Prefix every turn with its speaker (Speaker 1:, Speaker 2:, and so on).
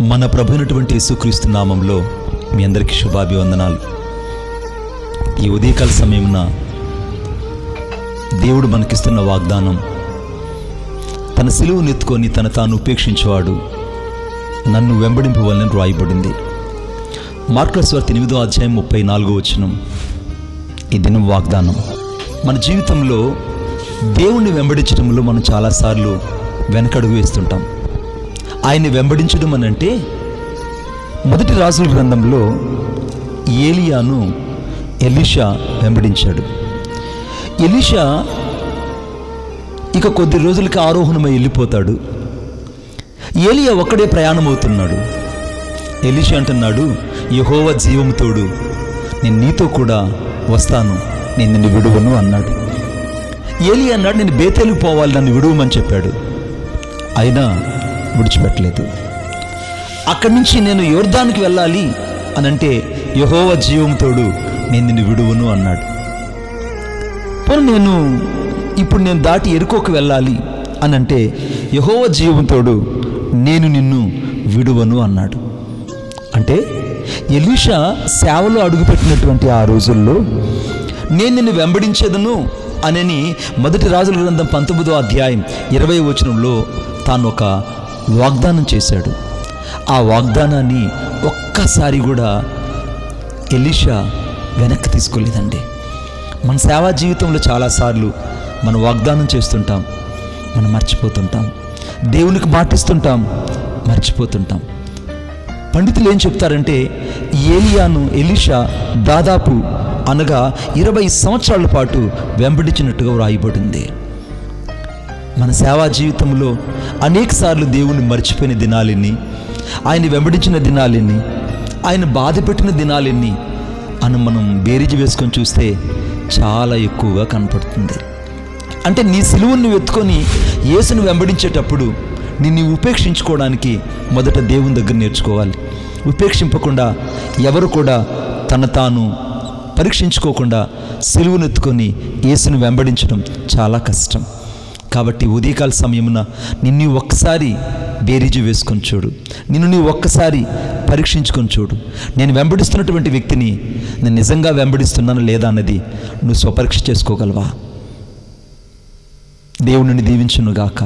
Speaker 1: మన ప్రభువైనటువంటి యేసుక్రీస్తు నామంలో మీ అందరికీ శుభాభివందనాలు. ఈ ఉదయకాల సమయమున దేవుడు మనకిస్తున్న వాగ్దానం, తన సిలువను ఎత్తుకొని తన తాను ఉపేక్షించేవాడు నన్ను వెంబడింపవలెనని రాయబడింది. మార్కు సువార్త 8వ అధ్యాయం 34వ వచనం. ఈ దినం వాగ్దానం. మన జీవితంలో దేవుణ్ణి వెంబడించడంలో మనం చాలాసార్లు వెనకడుగు వేస్తుంటాం. ఆయన్ని వెంబడించడం అని అంటే, మొదటి రాజుల గ్రంథంలో ఏలియాను ఎలీషా వెంబడించాడు. ఎలీషా ఇక కొద్ది రోజులకి ఆరోహణమై వెళ్ళిపోతాడు. ఏలియా ఒక్కడే ప్రయాణం అవుతున్నాడు. ఎలీషా అంటున్నాడు, యెహోవా జీవము తోడు, నేను నీతో కూడా వస్తాను, నేను నిన్ను విడువను అన్నాడు. ఏలియా అన్నాడు, నేను బేతేలుకు పోవాలి, నన్ను విడువమని చెప్పాడు. అయినా విడిచిపెట్టలేదు. అక్కడి నుంచి నేను యోర్దానుకి వెళ్ళాలి అని అంటే, యెహోవా జీవము తోడు, నేను నిన్ను విడువను అన్నాడు. పోనీ ఇప్పుడు నేను దాటి ఎరుకోకు వెళ్ళాలి అని అంటే, యెహోవా జీవము తోడు, నేను నిన్ను విడువను అన్నాడు. అంటే ఎలీషా సేవలో అడుగుపెట్టినటువంటి ఆ రోజుల్లో నేను నిన్ను వెంబడించేదను అని మొదటి రాజుల గ్రంథం 19వ అధ్యాయం 20వ వచనంలో తాను ఒక వాగ్దానం చేశాడు. ఆ వాగ్దానాన్ని ఒక్కసారి కూడా ఎలీషా వెనక్కి తీసుకోలేదండి. మన సేవా జీవితంలో చాలాసార్లు మనం వాగ్దానం చేస్తుంటాం, మనం మర్చిపోతుంటాం. దేవునికి మాటిస్తుంటాం, మర్చిపోతుంటాం. పండితులు ఏం చెప్తారంటే, ఎలీషా దాదాపు అనగా 20 సంవత్సరాల పాటు వెంబడించినట్టుగా వ్రాయబడింది. మన సేవా జీవితంలో అనేక సార్లు దేవుణ్ణి మర్చిపోయిన దినాలెన్ని, ఆయన వెంబడించిన దినాలెన్ని, ఆయన బాధ పెట్టిన దినాలెన్ని అని మనం బేరీజు వేసుకొని చూస్తే చాలా ఎక్కువగా కనపడుతుంది. అంటే నీ సిలువను ఎత్తుకొని యేసును వెంబడించేటప్పుడు నిన్ను ఉపేక్షించుకోవడానికి మొదట దేవుని దగ్గర నేర్చుకోవాలి. ఉపేక్షింపకుండా ఎవరు కూడా తన తాను పరీక్షించుకోకుండా సిలువను ఎత్తుకొని యేసును వెంబడించడం చాలా కష్టం. కాబట్టి ఉదయకాల సమయమున నిన్ను ఒక్కసారి బేరీజు వేసుకొని చూడు, నిన్ను ఒక్కసారి పరీక్షించుకొని చూడు. నేను వెంబడిస్తున్నటువంటి వ్యక్తిని నేను నిజంగా వెంబడిస్తున్నాను లేదా అన్నది నువ్వు స్వపరీక్ష చేసుకోగలవా? దేవుని దీవించునుగాక.